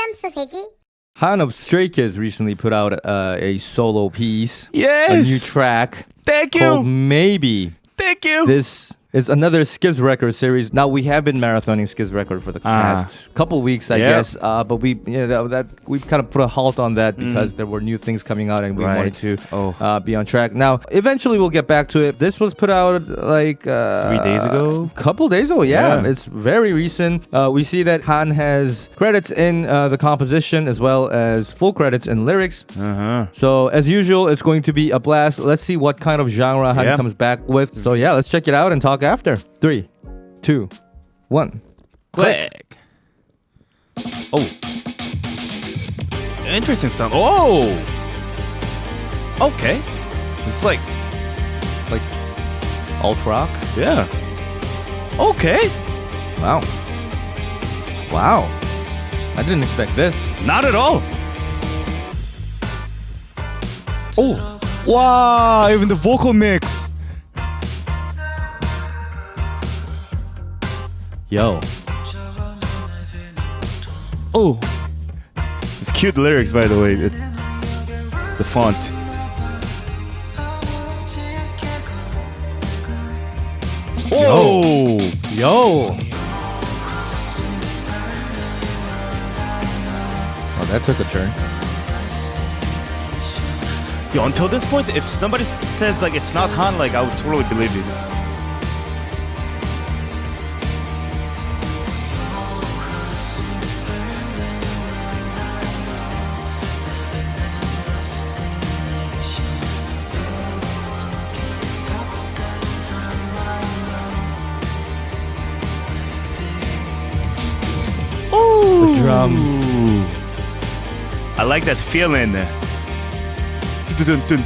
쌈 소세지. Han of Stray Kids recently put out a solo piece. Yes. A new track. Thank called you. Maybe. Thank you. This is another SKZ-RECORD series. Now we have been marathoning SKZ-RECORD for the past couple weeks, I guess. But we, we've kind of put a halt on that because there were new things coming out, and we wanted to be on track. Now, eventually, we'll get back to it. This was put out like 3 days ago. Couple days ago, yeah. It's very recent. We see that Han has credits in the composition as well as full credits in lyrics. So as usual, it's going to be a blast. Let's see what kind of genre Han comes back with. So yeah, let's check it out and talk after. 3, 2, 1. Click. Oh. Interesting sound. Oh. Okay. It's like alt rock. Yeah. Okay. Wow. Wow. I didn't expect this. Not at all. Oh. Wow. Even the vocal mix. Yo. Oh. It's cute lyrics, by the way. The font. Oh. Yo. Oh, that took a turn. Yo, until this point, if somebody says like it's not Han, like I would totally believe it. The drums. I like that feeling. Dun-dun-dun.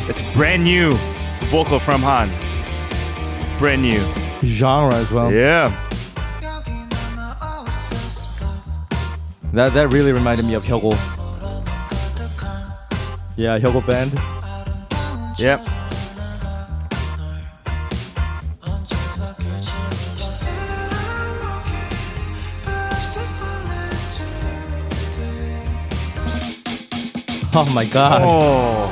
It's brand new vocal from Han. Brand new. Genre as well. Yeah. That really reminded me of Hyogo. Yeah, Hyogo band. Yep. Oh my god. Oh.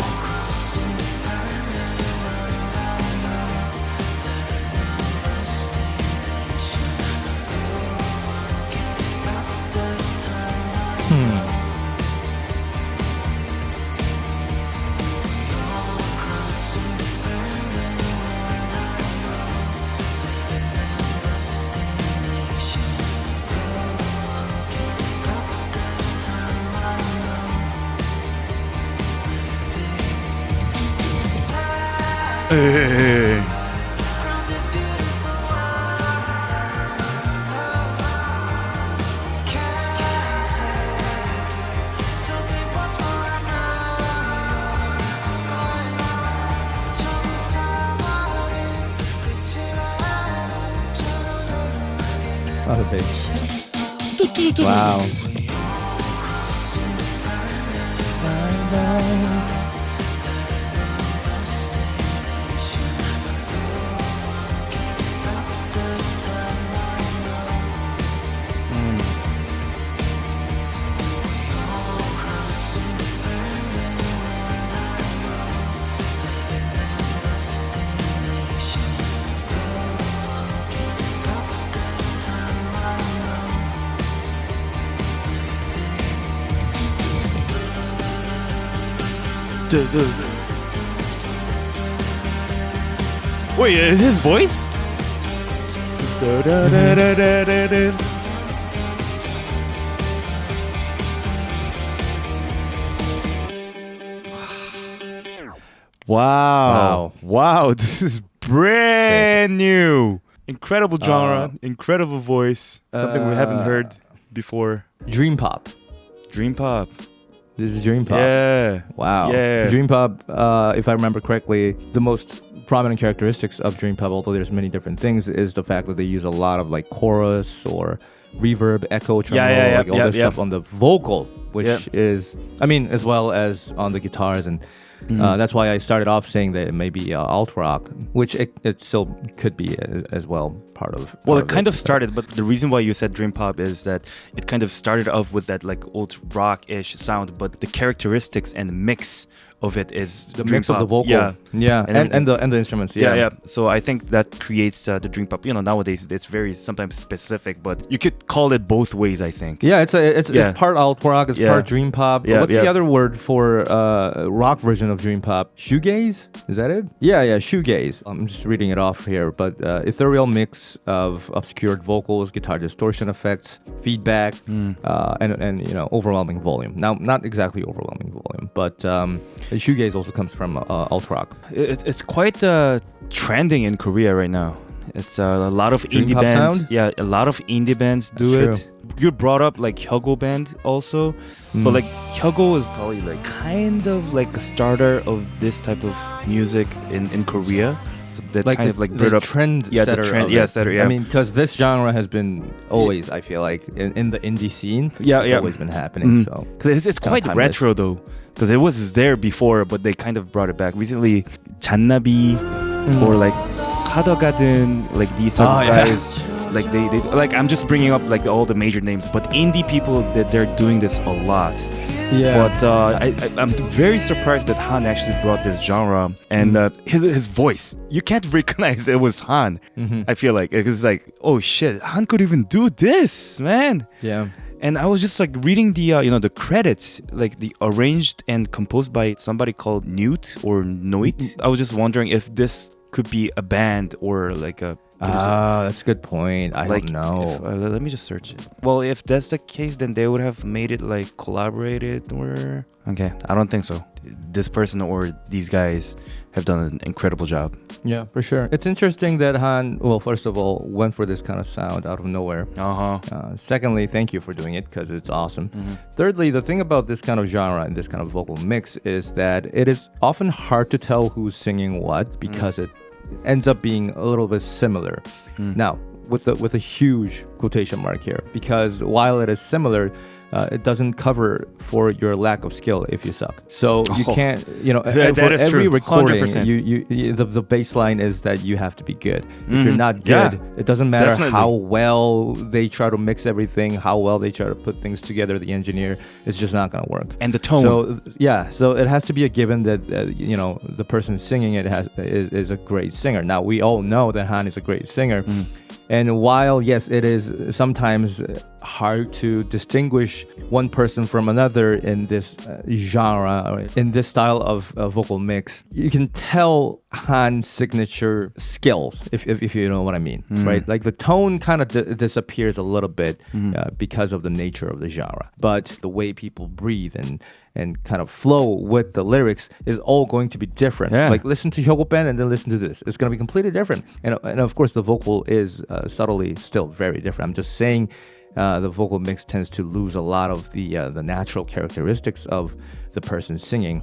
Hey. Oh, the bass. Wow. Wait, is his voice? Wow. Wow, this is brand new. Incredible genre, incredible voice. Something we haven't heard before. Dream pop. Dream pop. This is dream pop. Yeah. Wow. Yeah. Dream pop, if I remember correctly, the most prominent characteristics of dream pop, although there's many different things, is the fact that they use a lot of like chorus or reverb, echo, tremolo, like all this stuff on the vocal, which is, I mean, as well as on the guitars and That's why I started off saying that it may be alt rock, which it still could be as well part of. Well, it kind of started, but the reason why you said dream pop is that it kind of started off with that like old rock-ish sound, but the characteristics and mix of it is the dream mix pop. of the vocal, and the instruments, yeah. So I think that creates the dream pop. Nowadays it's very sometimes specific, but you could call it both ways. I think. Yeah, it's part alt rock, it's part dream pop. Yeah, What's the other word for rock version of dream pop? Shoegaze? Is that it? Yeah, shoegaze. I'm just reading it off here, but ethereal mix of obscured vocals, guitar distortion effects, feedback, and overwhelming volume. Now, not exactly overwhelming volume, but shoegaze also comes from alt rock. It's quite trending in Korea right now. It's a lot of dream indie pop bands. sound? Yeah, a lot of indie bands do That's it. You brought up like Hyogo band also, but like Hyogo is probably like kind of like a starter of this type of music in Korea. So that Like kind the, of like the brought up trend the setter trend. of Yeah, it. setter. Yeah. I mean, because this genre has been always, I feel like, in the indie scene. Yeah, it's yeah. always been happening. So because it's quite timeless. retro though, because it was there before, but they kind of brought it back recently. 잔나비 or like Kadogaden, like these type of guys. Like they like I'm just bringing up like all the major names, but indie people that they're doing this a lot. Yeah. But I'm very surprised that Han actually brought this genre, and his voice, you can't recognize it was Han. I feel like it's like, oh shit, Han could even do this, man. Yeah. And I was just like reading the the credits, like the arranged and composed by somebody called Newt or Noit. I was just wondering if this could be a band or like a. That's a good point. I don't know. Let me just search it. Well, if that's the case, then they would have made it like collaborated or... Okay, I don't think so. This person or these guys have done an incredible job. Yeah, for sure. It's interesting that Han, well, first of all, went for this kind of sound out of nowhere. Secondly, thank you for doing it because it's awesome. Thirdly, the thing about this kind of genre and this kind of vocal mix is that it is often hard to tell who's singing what because it ends up being a little bit similar. Now, with a huge quotation mark here, because while it is similar, it doesn't cover for your lack of skill if you suck. So you can't, that for is every true. recording, 100%. the baseline is that you have to be good. If you're not good, it doesn't matter how well they try to mix everything, how well they try to put things together, the engineer, it's just not going to work. And the tone. So it has to be a given that, the person singing it is a great singer. Now, we all know that Han is a great singer. And while, yes, it is sometimes hard to distinguish one person from another in this genre, or in this style of vocal mix, you can tell Han's signature skills, if you know what I mean, right? Like the tone kind of disappears a little bit because of the nature of the genre. But the way people breathe and kind of flow with the lyrics is all going to be different. Like listen to Hyogo band and then listen to this. It's going to be completely different. And of course the vocal is subtly still very different. I'm just saying the vocal mix tends to lose a lot of the natural characteristics of the person singing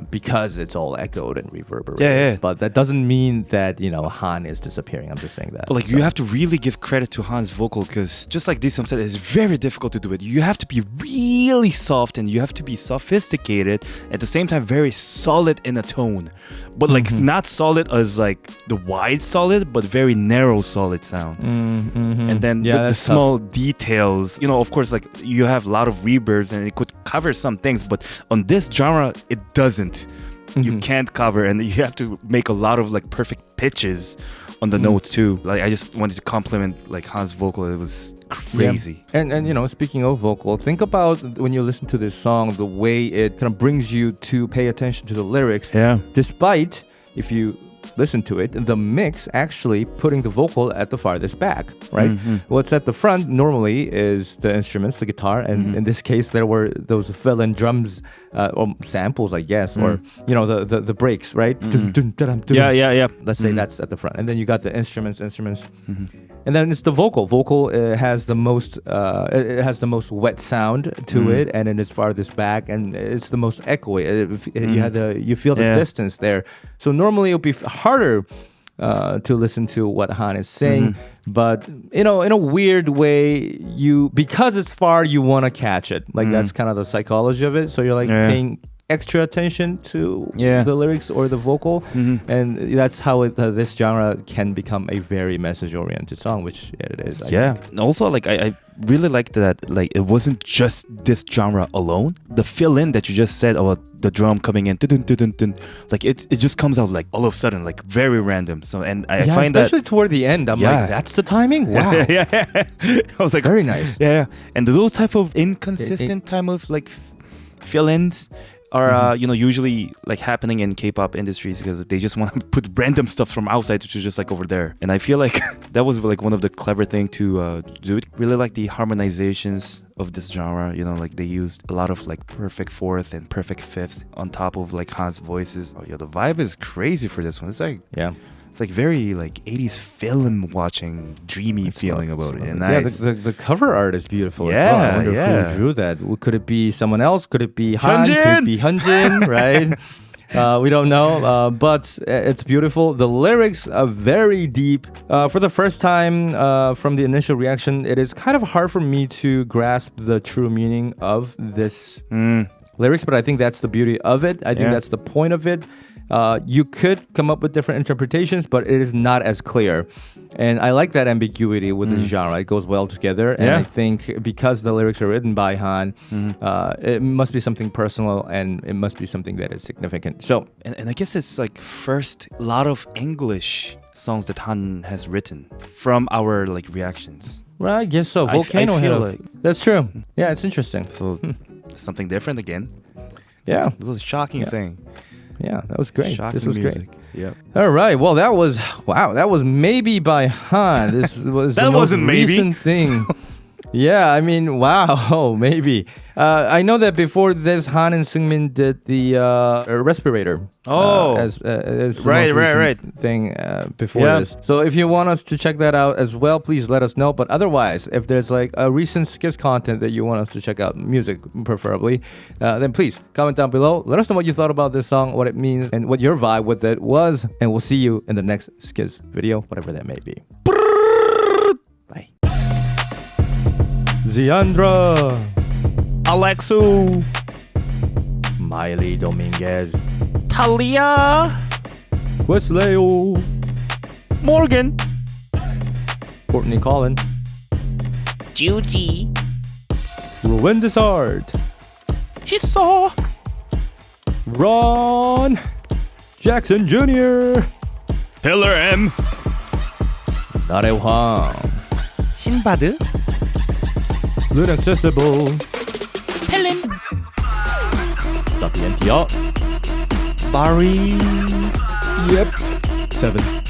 because it's all echoed and reverberated. But that doesn't mean that Han is disappearing. I'm just saying that. But you have to really give credit to Han's vocal, because just like Disam said, it's very difficult to do it. You have to be really soft and you have to be sophisticated, at the same time very solid in a tone, but not solid as like the wide solid, but very narrow solid sound. And then the small details, of course, like you have a lot of reverbs and it could cover some things, but on this genre it doesn't. You can't cover, and you have to make a lot of like perfect pitches on the notes too. Like I just wanted to compliment like Han's vocal. It was crazy. And speaking of vocal, think about when you listen to this song, the way it kind of brings you to pay attention to the lyrics. Despite, if you listen to it, the mix actually putting the vocal at the farthest back, right? What's at the front normally is the instruments, the guitar, and in this case there were those fill-in drums or samples, I guess, or the breaks, right? Let's say that's at the front, and then you got the instruments, and then it's the vocal. Vocal has the most wet sound to it, and it is farthest back, and it's the most echoey. You feel the distance there. So normally it would be harder to listen to what Han is saying, but in a weird way, because it's far, you want to catch it. Like that's kind of the psychology of it. So you're like paying extra attention to Yeah. the lyrics or the vocal, and that's how this genre can become a very message-oriented song, which it is. I Yeah. think. And also, like I really liked that. Like it wasn't just this genre alone. The fill-in that you just said about the drum coming in, dun, dun, dun, dun, like it just comes out like all of a sudden, like very random. So and I find especially toward the end, I'm Yeah. like, that's the timing. Wow, yeah. I was like, very nice. yeah. And those type of inconsistent time of like fill-ins are usually like happening in K-pop industries because they just want to put random stuff from outside which is just like over there. And I feel like that was like one of the clever thing to do it. Really like the harmonizations of this genre. Like they used a lot of like perfect fourth and perfect fifth on top of like Han's voices. Oh yeah, the vibe is crazy for this one. It's like It's like very like 80s film watching, dreamy feeling about it. And nice. Yeah, the cover art is beautiful as Yeah, well. I wonder yeah. who drew that. Could it be someone else? Could it be Han? Hyunjin! Could it be Hyunjin? Right? We don't know, but it's beautiful. The lyrics are very deep. For the first time, from the initial reaction, it is kind of hard for me to grasp the true meaning of this lyrics, but I think that's the beauty of it. I think that's the point of it. You could come up with different interpretations, but it is not as clear. And I like that ambiguity with this genre. It goes well together. And I think because the lyrics are written by Han, it must be something personal and it must be something that is significant. So, and I guess it's like first lot of English songs that Han has written from our like reactions. well, I guess so. I Volcano feel Hill. like That's true. Yeah, it's interesting. so something different again. Yeah. This was a shocking thing. Yeah, that was great. Shocking This was music. great. Yeah. All right. Well, that was maybe by Han. This was That the most wasn't maybe. recent thing. Yeah, I mean, wow, oh, maybe. I know that before this, Han and Seungmin did the respirator. As the Right, most recent right. thing before this. So if you want us to check that out as well, please let us know. But otherwise, if there's like a recent Skiz content that you want us to check out, music preferably, then please comment down below. Let us know what you thought about this song, what it means, and what your vibe with it was. And we'll see you in the next Skiz video, whatever that may be. Bye. Ziandra, Alexu, Miley Dominguez, Talia, Wesley, Morgan, Courtney Collin, Juji, Ruin Desart, Hiso, Ron, Jackson Jr., Pillar M, Nare Hwang, Shinbad, Lunaccessible, Helen, Sapientia, Barry. yep, 7.